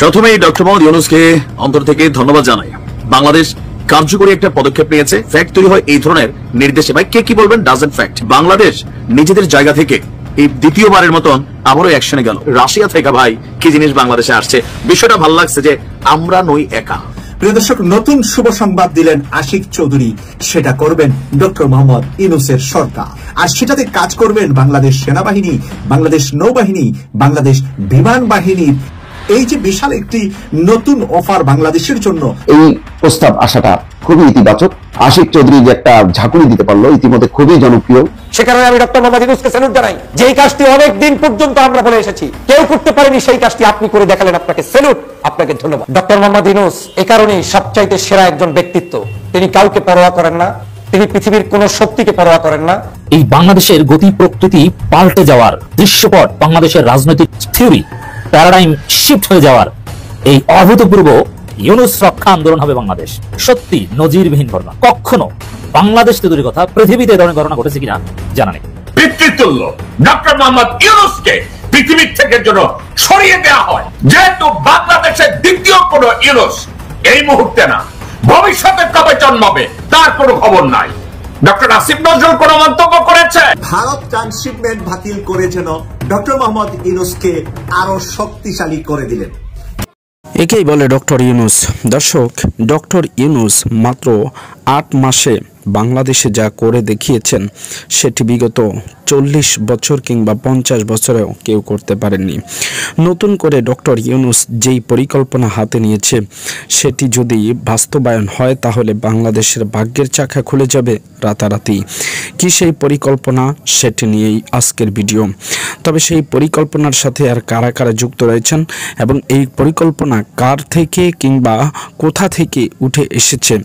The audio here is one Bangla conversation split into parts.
প্রথমেই ডক্টর মোহাম্মদ ইউনূসকে অন্তর থেকে ধন্যবাদ জানাই। বাংলাদেশ কার্যকরী একটা পদক্ষেপ নিয়েছে। ফ্যাক্ট তৈরি হয় এই ধরনের নির্দেশে। ভাই কে কি বলবেন ডাজন্ট ফ্যাক্ট। বাংলাদেশ নিজেদের জায়গা থেকে এই দ্বিতীয়বারের মতন আবারও অ্যাকশনে গেল। রাশিয়া থেকে ভাই কি জিনিস বাংলাদেশে আসছে, বিষয়টা ভালো লাগছে যে আমরা নই একা। প্রিয় দর্শক, নতুন শুভ সংবাদ দিলেন আশিক চৌধুরী। সেটা করবেন ডক্টর মোহাম্মদ ইউনূসের সরকার, আর সেটাতে কাজ করবেন বাংলাদেশ সেনাবাহিনী, বাংলাদেশ নৌবাহিনী, বাংলাদেশ বিমান বাহিনীর। এই যে বিশাল একটি নতুন অফার বাংলাদেশের জন্য, এই প্রস্তাব আসাটা খুবই ইতিবাচক। আশিক চৌধুরী যে একটা ঝাঁকুনি দিতে পারলো, ইতিমধ্যে খুবই জনপ্রিয়। সে কারণে আমি ডক্টর মোহাম্মদ ইউনূসকে স্যালুট জানাই। যেই কাজটি অনেক দিন পর্যন্ত আমরা বলে এসেছি কেউ করতে পারেনি, সেই কাজটি আপনি করে দেখালেন। আপনাকে স্যালুট, আপনাকে ধন্যবাদ। ডক্টর মোহাম্মদ ইউনূস এই কারণেই সবচাইতে সেরা একজন ব্যক্তিত্ব। তিনি কাউকে পরোয়া করেন না, তিনি পৃথিবীর কোন শক্তিকে পরোয়া করেন না। এই বাংলাদেশের গতি প্রকৃতি পাল্টে যাওয়ার দৃশ্যপট, বাংলাদেশের রাজনৈতিক থিওরি প্যারাডাইম শিফট হয়ে যাওয়ার এই অভূতপূর্ব ইউনূস রক্ষা আন্দোলন হবে বাংলাদেশ। সত্যি নজিরবিহীন ঘটনা। কখনো বাংলাদেশ তৈরির কথা পৃথিবীতে এই ধরনের ঘটনা ঘটেছে কিনা জানা নেই। পিতৃতুল্য ডক্টর মোহাম্মদ ইউনূসকে পৃথিবীর থেকে যেন সরিয়ে দেওয়া হয়, যেহেতু বাংলাদেশের দ্বিতীয় কোন ইউনূস এই মুহূর্তে না, ভবিষ্যতে কবে জন্মাবে তার কোনো খবর নাই। ডক্টর আসিফ নজরুল কোন মন্তব্য করেছে? ভারত ট্রান্সশিপমেন্ট বাতিল করে যেন ডক্টর মোহাম্মদ ইউনূসকে আরো শক্তিশালী করে দিলেন। একেই বলে ডক্টর ইউনূস। দর্শক, ডক্টর ইউনূস মাত্র 8 মাসে বাংলাদেশে যা করে দেখিয়েছেন সেটি বিগত 40 বছর কিংবা 50 বছরেও কেউ করতে পারেননি। নতুন করে ডক্টর ইউনূস যেই পরিকল্পনা হাতে নিয়েছে সেটি যদি বাস্তবায়ন হয় তাহলে বাংলাদেশের ভাগ্যের চাকা খুলে যাবে রাতারাতি। কি সেই পরিকল্পনা, সেটি নিয়েই আজকের ভিডিও। তবে সেই পরিকল্পনার সাথে আর কারা কারা যুক্ত রয়েছেন এবং এই পরিকল্পনা কার থেকে কিংবা কোথা থেকে উঠে এসেছে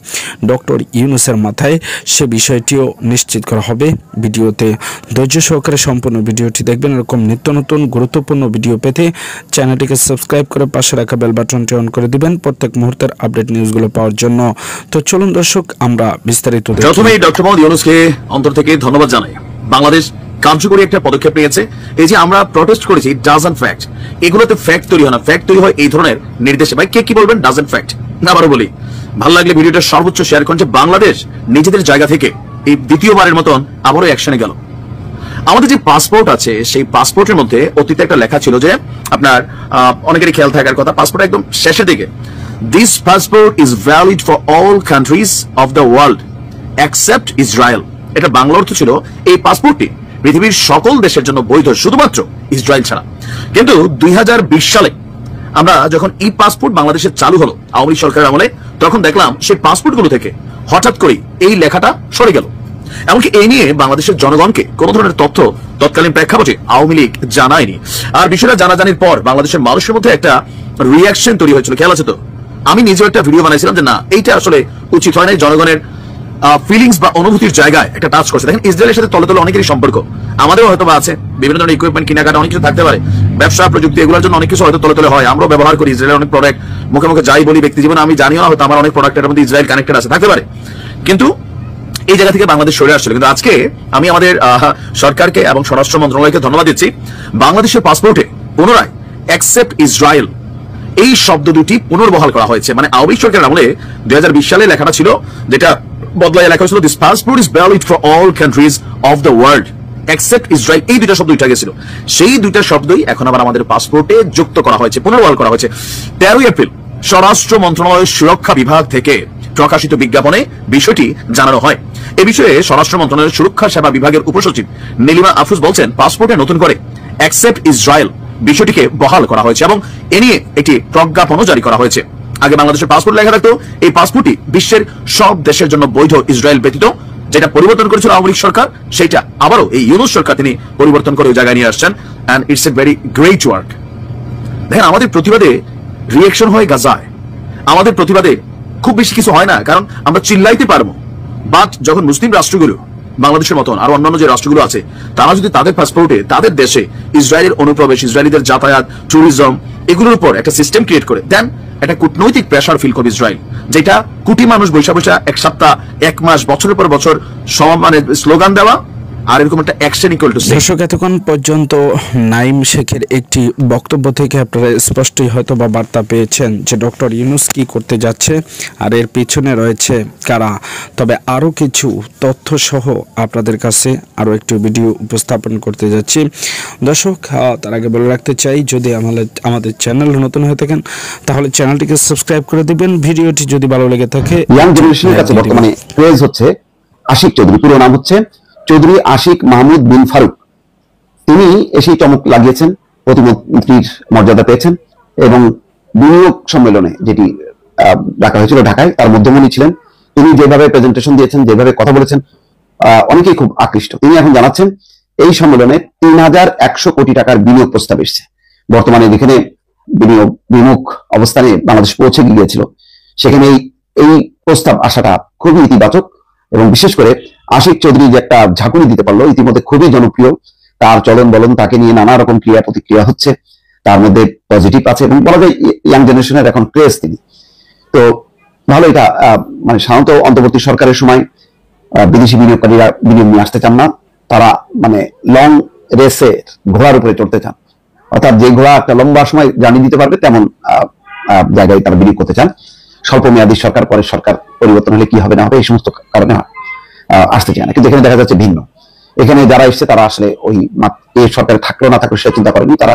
ডক্টর ইউনূসের মাথায়, সে বিষয়টিও নিশ্চিত করা হবে ভিডিওতে। ধৈর্য সহকারে সম্পূর্ণ ভিডিওটি দেখবেন। এরকম নিত্য নতুন গুরুত্বপূর্ণ ভিডিও পেতে চ্যানেলটিকে সাবস্ক্রাইব করে পাশে রাখা বেল বাটনটি অন করে দিবেন প্রত্যেক মুহূর্তের আপডেট নিউজগুলো পাওয়ার জন্য। তো চলুন দর্শক, আমরা বিস্তারিত দেখি। প্রথমেই ডক্টর মোহাম্মদ ইউনূসকে অন্তর থেকে ধন্যবাদ জানাই। বাংলাদেশ কার্যকরী একটা পদক্ষেপ নিয়েছে। এই যে আমরা প্রটেস্ট করেছি ডাজন্ট ফ্যাক্ট, এগুলোতে ফ্যাক্ট তৈরি হয় না। ফ্যাক্ট তৈরি হয় এই ধরনের নির্দেশে। ভাই কে কি বলবেন ডাজন্ট ফ্যাক্ট। আবারও বলি, ভালো লাগলে ভিডিওটা সর্বোচ্চ শেয়ার করুন। যে বাংলাদেশ নিজেদের জায়গা থেকে এই দ্বিতীয়বারের মতন আবারও অ্যাকশনে গেল। আমাদের যে পাসপোর্ট আছে সেই পাসপোর্টের মধ্যে অতীতে একটা লেখা ছিল যে আপনার অনেকেরই খেয়াল থাকার কথা, পাসপোর্ট একদম শেষের দিকে, this passport is valid for all countries of the world except Israel. এটা বাংলা অর্থ ছিল এই পাসপোর্টটি পৃথিবীর সকল দেশের জন্য বৈধ, শুধুমাত্র ইসরায়েল ছাড়া। কিন্তু 2020 সালে আমরা যখন ই পাসপোর্ট বাংলাদেশে চালু হলো আওয়ামী লীগ সরকারের আমলে, তখন দেখলাম সেই পাসপোর্টগুলো থেকে হঠাৎ করে এই লেখাটা সরে গেল। এমনকি এই নিয়ে বাংলাদেশের জনগণকে কোন ধরনের তথ্য তৎকালীন প্রেক্ষাপটে আওয়ামী লীগ জানায়নি। আর বিষয়টা জানাজানির পর বাংলাদেশের মানুষের মধ্যে একটা রিয়াকশন তৈরি হয়েছিল। খেয়াল আছে তো, আমি নিজেও একটা ভিডিও বানাইছিলাম যে না, এইটা আসলে উচিত হয় না। জনগণের ফিলিংস বা অনুভূতির জায়গায় একটা টাচ করছে। দেখেন, ইসরায়েলের সাথে তলে তলে অনেকেরই সম্পর্ক, আমাদেরও হয়তো বা আছে। বিভিন্ন ধরনের ইকুইপমেন্ট কেনাকাটা অনেক কিছু থাকতে পারে, ব্যবসা প্রযুক্তি, এগুলোর জন্য অনেক কিছু হয়তো তলে তলে হয়। আমরাও ব্যবহার করি ইসরায়েলের অনেক প্রোডাক্ট, মুখে মুখে যাই বলি ব্যক্তি জীবনে, আমি জানিও না হয়তো আমার অনেক প্রোডাক্টের মধ্যে ইসরায়েল কানেক্টেড আছে, থাকতে পারে। কিন্তু এই জায়গা থেকে বাংলাদেশ সরে আসছিল। কিন্তু আজকে আমি আমাদের সরকারকে এবং স্বরাষ্ট্র মন্ত্রণালয়কে ধন্যবাদ দিচ্ছি। বাংলাদেশের পাসপোর্টে পুনরায় অ্যাকসেপ্ট ইসরায়েল এই শব্দ দুটি পুনর্বহাল করা হয়েছে। মানে আওয়ামী লীগ সরকারের আমলে 2020 সালে লেখাটা ছিল, যেটা বদলায় লেখা হয়েছিল this passport is valid for all countries of the world except Israel. এই দুইটা শব্দ উঠে গেছিল, সেই দুইটা শব্দই এখন আবার আমাদের পাসপোর্টে যুক্ত করা হয়েছে, পুনর্বহাল করা হয়েছে। 13 এপ্রিল স্বরাষ্ট্র মন্ত্রণালয়ের সুরক্ষা বিভাগ থেকে প্রকাশিত বিজ্ঞাপনে বিষয়টি জানানো হয়। এ বিষয়ে স্বরাষ্ট্র মন্ত্রণালয়ের সুরক্ষা সেবা বিভাগের উপসচিব নীলিমা আফরোজ বলছেন, পাসপোর্টে নতুন করে অ্যাকসেপ্ট ইসরায়েল বিষয়টিকে বহাল করা হয়েছে এবং এ নিয়ে একটি প্রজ্ঞাপনও জারি করা হয়েছে। আগে বাংলাদেশের পাসপোর্ট লেখা থাকতো এই পাসপোর্টটি বিশ্বের সব দেশের জন্য বৈধ, ইসরায়েল ব্যতীত। যেটা পরিবর্তন করেছিল আওয়ামী লীগ সরকার, সেটা আবারও এই ইউনূস সরকার তিনি পরিবর্তন করে ওই জায়গায় নিয়ে আসছেন। And it's a very great work. দেখেন, আমাদের প্রতিবাদে রিঅ্যাকশন হয় গাজায়, আমাদের প্রতিবাদে খুব বেশি কিছু হয় না, কারণ আমরা চিল্লাইতে পারবো। বাট যখন মুসলিম রাষ্ট্রগুলো বাংলাদেশের মতন আর অন্যান্য যে রাষ্ট্রগুলো আছে, তারা যদি তাদের পাসপোর্টে তাদের দেশে ইসরায়েলের অনুপ্রবেশ, ইসরায়েলিদের যাতায়াত, ট্যুরিজম, এগুলোর উপর একটা সিস্টেম ক্রিয়েট করে দেন, একটা কূটনৈতিক প্রেসার ফিল করবে ইসরায়েল, যেটা কোটি মানুষ বৈশা বৈশা এক সপ্তাহ, এক মাস, বছরের পর বছর মানে স্লোগান দেওয়া আর এরকম একটা অ্যাকশন ইকুয়াল টু সেম। দর্শক, এতক্ষণ পর্যন্ত নাইম শেখের একটি বক্তব্য থেকে আপনারা স্পষ্টই হয়তো বা বার্তা পেয়েছেন যে ডক্টর ইউনূস কি করতে যাচ্ছে আর এর পিছনে রয়েছে কারা। তবে আরও কিছু তথ্য সহ আপনাদের কাছে আরও একটি ভিডিও উপস্থাপন করতে যাচ্ছি। দর্শক, তার আগে বলে রাখতে চাই, যদি আমাদের চ্যানেল নতুন হয়ে থাকেন তাহলে চ্যানেলটিকে সাবস্ক্রাইব করে দিবেন। ভিডিওটি যদি ভালো লেগে থাকে, ইয়াং জেনারেশনের কাছে বর্তমানে ক্রেজ হচ্ছে আশিক চৌধুরী। পুরো নাম হচ্ছে চৌধুরী আশিক মাহমুদ বিন ফারুক। তিনি এসেই চমক লাগিয়েছেন, প্রতিমন্ত্রীর মর্যাদা পেয়েছেন এবং বিনিয়োগ সম্মেলনে যেটি ডাকা হয়েছিল ঢাকায়, তার মধ্যমণি ছিলেন। তিনি যেভাবে প্রেজেন্টেশন দিয়েছেন, যেভাবে কথা বলেছেন, অনেকেই খুব আকৃষ্ট। তিনি এখন জানাচ্ছেন এই সম্মেলনে ৩,১০০ কোটি টাকার বিনিয়োগ প্রস্তাব এসেছে। বর্তমানে যেখানে বিনিয়োগ বিমুখ অবস্থানে বাংলাদেশ পৌঁছে গিয়েছিল, সেখানে এই প্রস্তাব আসাটা খুবই ইতিবাচক এবং বিশেষ করে আশিক চৌধুরী যে একটা ঝাঁকুনি দিতে পারলো, ইতিমধ্যে খুবই জনপ্রিয়। তার চলন বলন, তাকে নিয়ে নানা রকম ক্রিয়া প্রতিক্রিয়া হচ্ছে, তার মধ্যে পজিটিভ আছে এবং বলা যায় ইয়াং জেনারেশনের এখন ক্রেজ তিনি। তো ভালো এটা, মানে সাধারণত অন্তর্বর্তী সরকারের সময় বিদেশি বিনিয়োগকারীরা বিনিয়োগ নিয়ে আসতে চান না, তারা মানে লং রেসে ঘোড়ার উপরে চড়তে চান, অর্থাৎ যে ঘোড়া একটা লম্বা সময় জার্নি দিতে পারবে তেমন জায়গায় তারা বিনিয়োগ করতে চান। স্বল্প মেয়াদী সরকার, পরে সরকার পরিবর্তন হলে কি হবে না হবে এই সমস্ত কারণে আসতে চায় না। কিন্তু এখানে দেখা যাচ্ছে ভিন্ন। এখানে যারা এসছে তারা আসলে ওই এই সরকারে থাকলো না থাকলো সে চিন্তা করেনি। তারা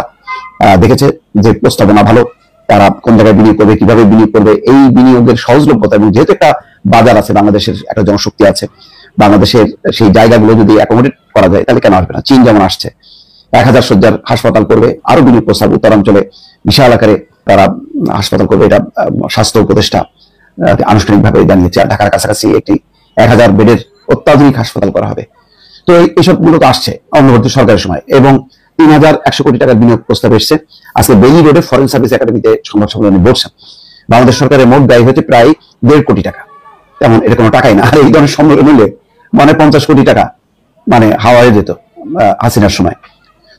দেখেছে যে প্রস্তাবনা ভালো, তারা কোন জায়গায় বিনিয়োগ করবে, কিভাবে বিনিয়োগ করবে, এই বিনিয়োগের সহজলভ্যতা এবং যেহেতু একটা বাজার আছে, বাংলাদেশের একটা জনশক্তি আছে, বাংলাদেশের সেই জায়গাগুলো যদি অ্যাকোমোডেট করা যায় তাহলে কেন আসবে না। চীন যেমন আসছে, 1000 শয্যার হাসপাতাল করবে, আরো বিনিয়োগ প্রস্তাব উত্তরাঞ্চলে বিশাল আকারে তারা হাসপাতাল করবে, এটা স্বাস্থ্য উপদেষ্টা আনুষ্ঠানিকভাবে জানিয়েছে। ঢাকার কাছাকাছি একটি 1000 বেডের অত্যাধুনিক হাসপাতাল করা হবে। তো এইসব গুলো তো আসছে অন্তর্বর্তী সরকারের সময় এবং ৩,১০০ কোটি টাকার বিনিয়োগ প্রস্তাব এসছে। আজকে বেলি রোডে ফরেন সার্ভিস একাডেমিতে সংবাদ সম্মেলনে বলছেন বাংলাদেশ সরকারের মোট ব্যয় হয়েছে প্রায় 1.5 কোটি টাকা। তেমন এটা কোনো টাকাই না। আর এই ধরনের সম্মেলন হলে মানে 50 কোটি টাকা মানে হাওয়ায় যেত হাসিনার সময়।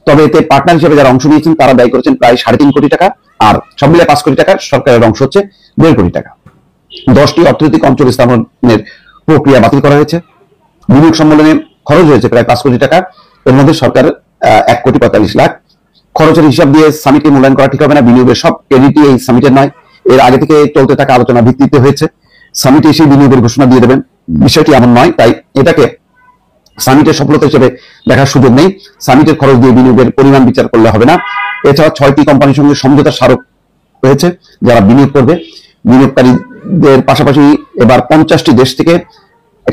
তবে এতে পার্টনার হিসেবে যারা অংশ নিয়েছেন তারা ব্যয় করেছেন প্রায় 3.5 কোটি টাকা, আর সব মিলে 5 কোটি টাকা, সরকারের অংশ হচ্ছে 1.5 কোটি টাকা। 10টি অর্থনৈতিক অঞ্চল স্থাপনের প্রক্রিয়া বাতিল করা হয়েছে। বিনিয়োগ সম্মেলনে খরচ হয়েছে প্রায় 5 কোটি টাকা, এর মধ্যে সরকার 1,45 লাখ। খরচের হিসাব দিয়ে সামিটকে মূল্যায়ন করা ঠিক হবে না। বিনিয়োগের সব ক্রেডিটই এই সামিটের নয়, এর আগে থেকে চলতে থাকা আলোচনা ভিত্তিতে হয়েছে। সামিটে এসে বিনিয়োগের ঘোষণা দিয়ে দেবেন, বিষয়টি এমন নয়। তাই এটাকে সামিটের সফলতা হিসেবে দেখার সুযোগ নেই। সামিটের খরচ দিয়ে বিনিয়োগের পরিমাণ বিচার করলে হবে না। এছাড়া 6টি কোম্পানির সঙ্গে সমঝোতা স্মারক হয়েছে যারা বিনিয়োগ করবে। বিনিয়োগকারীদের পাশাপাশি এবার 50টি দেশ থেকে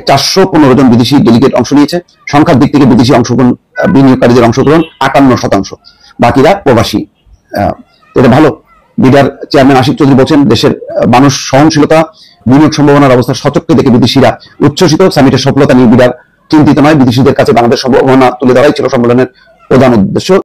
415 জন বিদেশি ডেলিগেট অংশ নিয়েছে। সংখ্যার দিক থেকে বিদেশি অংশগ্রহণ, বিনিয়োগকারীদের অংশগ্রহণ 58%, বাকিরা প্রবাসী। এটা ভালো। বিডার চেয়ারম্যান আশিক চৌধুরী বলছেন দেশের মানুষ সহনশীলতা, বিনিয়োগ সম্ভাবনার অবস্থা সচক্ষে দেখে বিদেশিরা উচ্ছ্বসিত। সামিটের সফলতা নিয়ে বিডার চিন্তিত নয়। বিদেশিদের কাছে বাংলাদেশ সম্ভাবনা তুলে ধরাই ছিল সম্মেলনের প্রধান উদ্দেশ্য।